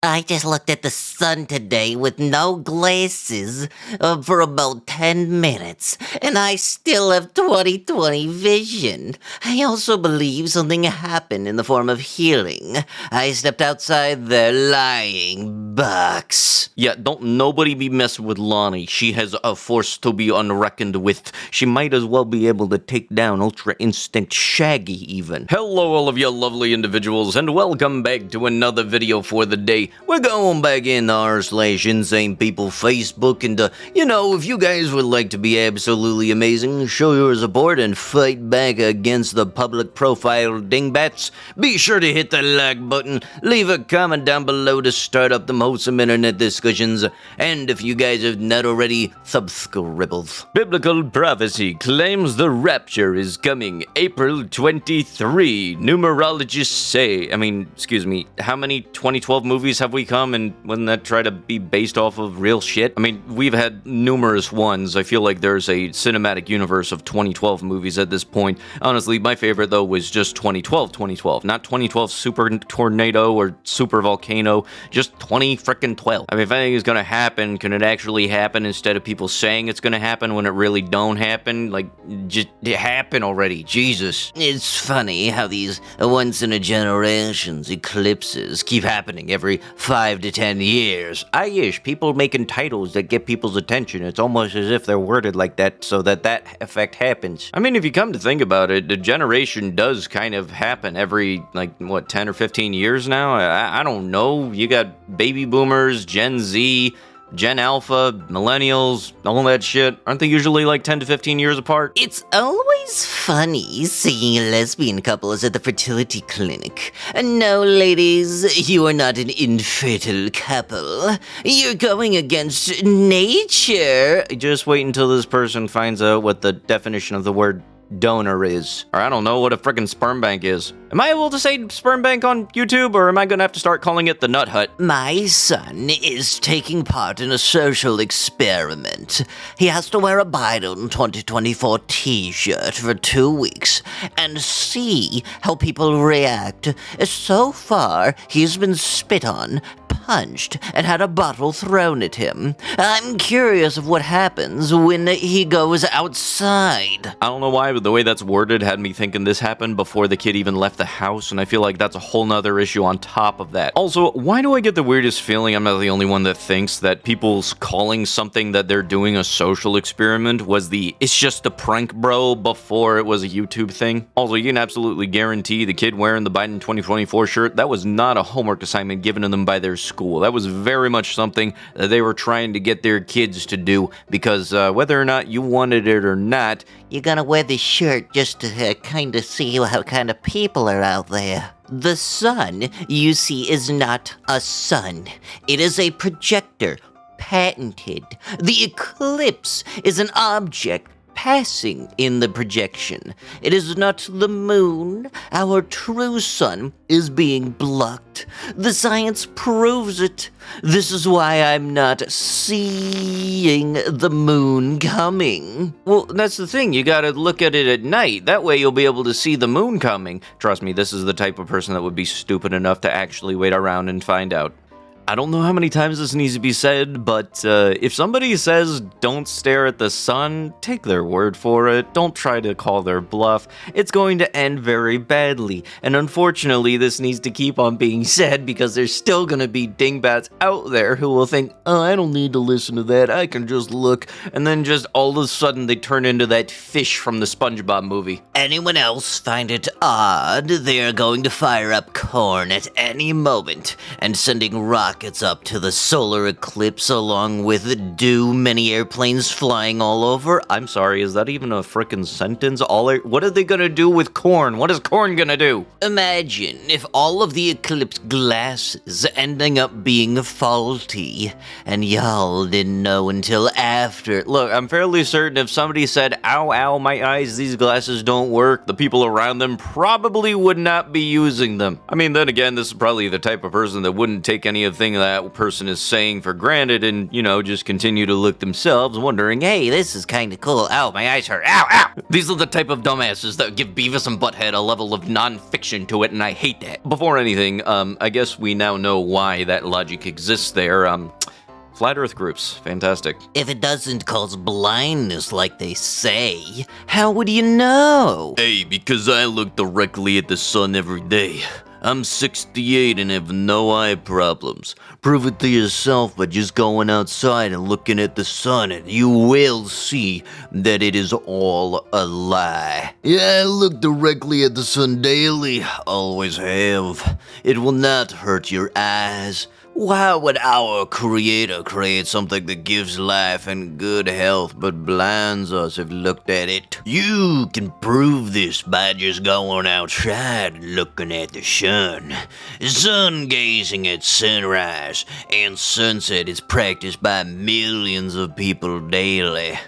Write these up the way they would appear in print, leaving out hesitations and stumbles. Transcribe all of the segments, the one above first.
I just looked at the sun today with no glasses for about 10 minutes, and I still have 20/20 vision. I also believe something happened in the form of healing. I stepped outside the lying box. Yeah, don't nobody be messing with Lonnie. She has a force to be unreckoned with. She might as well be able to take down Ultra Instinct Shaggy even. Hello all of you lovely individuals, and welcome back to another video for the day. We're going back in r/Insane People Facebook, and if you guys would like to be absolutely amazing, show your support and fight back against the public profile dingbats, be sure to hit the like button, leave a comment down below to start up them wholesome internet discussions, and if you guys have not already, subscribbles. Biblical prophecy claims the rapture is coming April 23. Numerologists say, how many 2012 movies have we come, and wouldn't that try to be based off of real shit? I mean, we've had numerous ones. I feel like there's a cinematic universe of 2012 movies at this point. Honestly, my favorite though was just 2012, not 2012 Super Tornado or Super Volcano, just 2012. I mean, if anything is gonna happen, can it actually happen instead of people saying it's gonna happen when it really don't happen? Like, just happen already, Jesus. It's funny how these once-in-a-generations eclipses keep happening every 5 to 10 years. I ish people making titles that get people's attention. It's almost as if they're worded like that so that effect happens. I mean, if you come to think about it, the generation does kind of happen every, 10 or 15 years now? I don't know. You got baby boomers, Gen Z, Gen Alpha, millennials, all that shit. Aren't they usually 10 to 15 years apart? It's always funny seeing lesbian couples at the fertility clinic. No, ladies, you are not an infertile couple. You're going against nature. Just wait until this person finds out what the definition of the word donor is. Or I don't know what a frickin' sperm bank is. Am I able to say sperm bank on YouTube, or am I gonna have to start calling it the Nut Hut? My son is taking part in a social experiment. He has to wear a Biden 2024 t-shirt for 2 weeks and see how people react. So far, he's been spit on, punched, and had a bottle thrown at him. I'm curious of what happens when he goes outside. I don't know why, but the way that's worded had me thinking this happened before the kid even left the house, and I feel like that's a whole nother issue on top of that. Also, why do I get the weirdest feeling I'm not the only one that thinks that people's calling something that they're doing a social experiment was it's just a prank bro before it was a YouTube thing? Also, you can absolutely guarantee the kid wearing the Biden 2024 shirt, that was not a homework assignment given to them by their school. That was very much something that they were trying to get their kids to do, because whether or not you wanted it or not, you're gonna wear this shirt just to kind of see what kind of people are out there. The sun, you see, is not a sun. It is a projector, patented. The eclipse is an object passing in the projection. It is not the moon. Our true sun is being blocked. The science proves it. This is why I'm not seeing the moon coming. Well, that's the thing. You gotta look at it at night. That way you'll be able to see the moon coming. Trust me, this is the type of person that would be stupid enough to actually wait around and find out. I don't know how many times this needs to be said, but if somebody says don't stare at the sun, take their word for it. Don't try to call their bluff. It's going to end very badly. And unfortunately, this needs to keep on being said because there's still going to be dingbats out there who will think, oh, I don't need to listen to that. I can just look. And then just all of a sudden they turn into that fish from the SpongeBob movie. Anyone else find it odd? They are going to fire up corn at any moment and sending rockets up to the solar eclipse along with many airplanes flying all over. I'm sorry, is that even a frickin' sentence? What are they gonna do with corn? What is corn gonna do? Imagine if all of the eclipse glasses ending up being faulty and y'all didn't know until after. Look, I'm fairly certain if somebody said, ow, ow, my eyes, these glasses don't work, the people around them probably would not be using them. I mean, then again, this is probably the type of person that wouldn't take any of things everything that person is saying for granted and, just continue to look themselves, wondering, hey, This is kind of cool. Ow, my eyes hurt. Ow, ow. these are the type of dumbasses that give Beavis and Butthead a level of non-fiction to it, and I hate that. Before anything, I guess we now know why that logic exists there. Flat Earth groups, fantastic. If it doesn't cause blindness like they say, how would you know? Hey, because I look directly at the sun every day. I'm 68 and have no eye problems. Prove it to yourself by just going outside and looking at the sun, and you will see that it is all a lie. Yeah, I look directly at the sun daily. Always have. It will not hurt your eyes. Why would our Creator create something that gives life and good health but blinds us if looked at it? You can prove this by just going outside and looking at the sun. Sun gazing at sunrise and sunset is practiced by millions of people daily.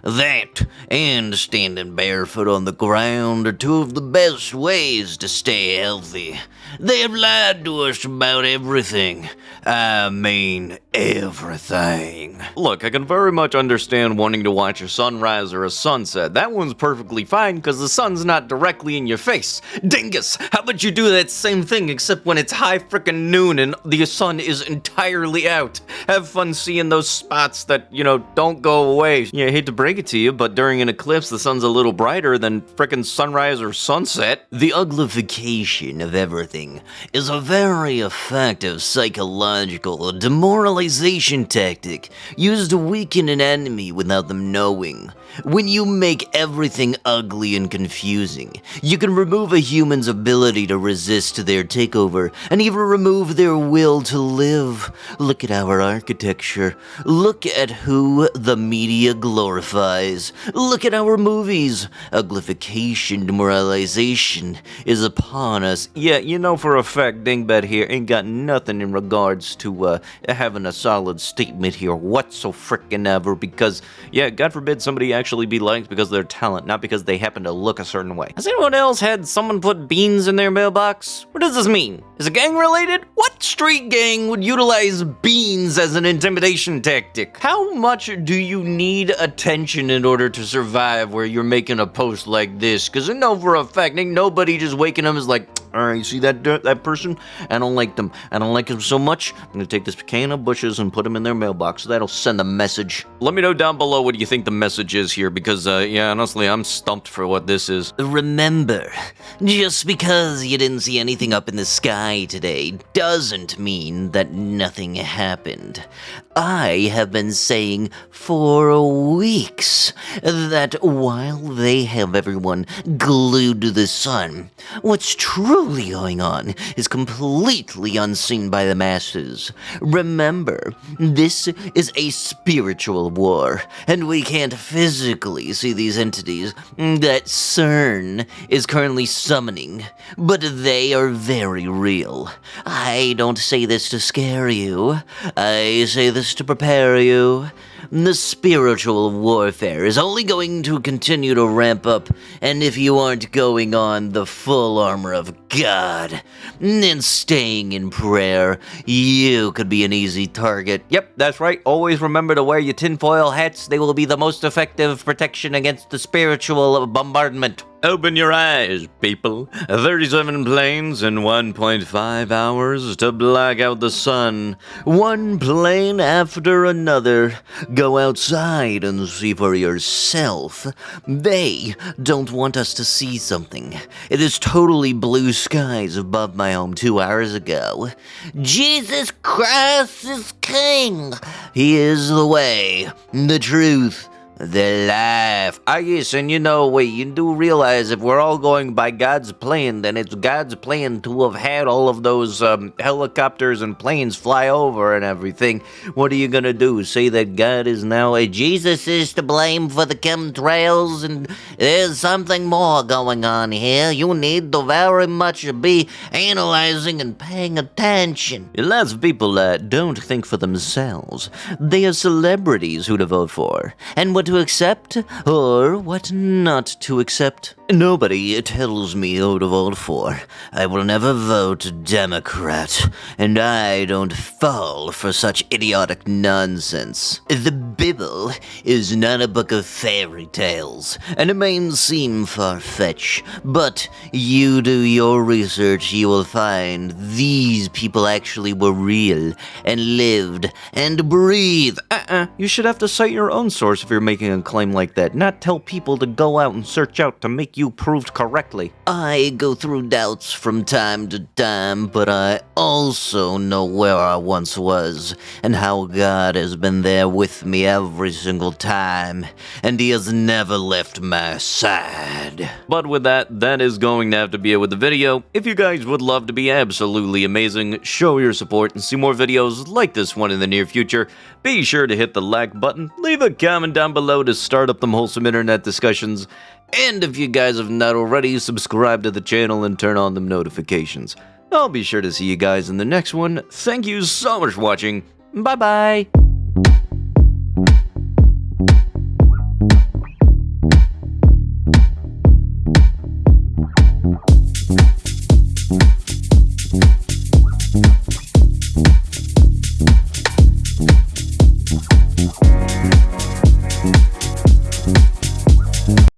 That and standing barefoot on the ground are two of the best ways to stay healthy. They have lied to us about everything. I mean, everything. Look, I can very much understand wanting to watch a sunrise or a sunset. That one's perfectly fine because the sun's not directly in your face. Dingus, how about you do that same thing except when it's high frickin' noon and the sun is entirely out? Have fun seeing those spots that, don't go away. Yeah, I hate to break it to you, but during an eclipse, the sun's a little brighter than frickin' sunrise or sunset. The uglification of everything is a very effective psychological demoralization tactic used to weaken an enemy without them knowing. When you make everything ugly and confusing, you can remove a human's ability to resist their takeover and even remove their will to live. Look at our architecture. Look at who the media glorifies. Look at our movies. Uglification, demoralization is upon us. Yeah, for a fact, Dingbat here ain't got nothing in regards to having a solid statement here whatsoever because, God forbid somebody actually be liked because of their talent, not because they happen to look a certain way. Has anyone else had someone put beans in their mailbox? What does this mean? Is it gang related? What street gang would utilize beans as an intimidation tactic? How much do you need attention in order to survive where you're making a post like this? Because I know for a fact, ain't nobody just waking up is like, all right, you see that person? I don't like them. I don't like them so much. I'm gonna take this can of bushes and put them in their mailbox. That'll send a message. Let me know down below what you think the message is here, because honestly, I'm stumped for what this is. Remember, just because you didn't see anything up in the sky today doesn't mean that nothing happened. I have been saying for weeks that while they have everyone glued to the sun, what's truly going on is completely unseen by the masses. Remember, this is a spiritual war, and we can't physically see these entities that CERN is currently summoning, but they are very real. I don't say this to scare you. I say this to prepare you. The spiritual warfare is only going to continue to ramp up, and if you aren't going on the full armor of God and staying in prayer, you could be an easy target. Yep, that's right. Always remember to wear your tinfoil hats. They will be the most effective protection against the spiritual bombardment. Open your eyes, people. 37 planes in 1.5 hours to black out the sun. One plane after another. Go outside and see for yourself. They don't want us to see something. It is totally blue skies above my home 2 hours ago. Jesus Christ is King. He is the way, the truth, the life. Yes, and you do realize if we're all going by God's plan, then it's God's plan to have had all of those helicopters and planes fly over and everything. What are you gonna do? Say that God is now Jesus is to blame for the chemtrails, and there's something more going on here. You need to very much be analyzing and paying attention. Lots of people don't think for themselves. They are celebrities who to vote for, and what what to accept or what not to accept. Nobody tells me who to vote for. I will never vote Democrat, and I don't fall for such idiotic nonsense. The Bible is not a book of fairy tales, and it may seem far-fetched, but you do your research, you will find these people actually were real and lived and breathed. You should have to cite your own source if you're making a claim like that, not tell people to go out and search out to make you proved correctly. I go through doubts from time to time, but I also know where I once was and how God has been there with me every single time, and He has never left my side. But with that is going to have to be it with the video. If you guys would love to be absolutely amazing, show your support, and see more videos like this one in the near future, be sure to hit the like button, leave a comment down below to start up them wholesome internet discussions, and if you guys have not already, subscribe to the channel and turn on them notifications. I'll be sure to see you guys in the next one. Thank you so much for watching. Bye bye.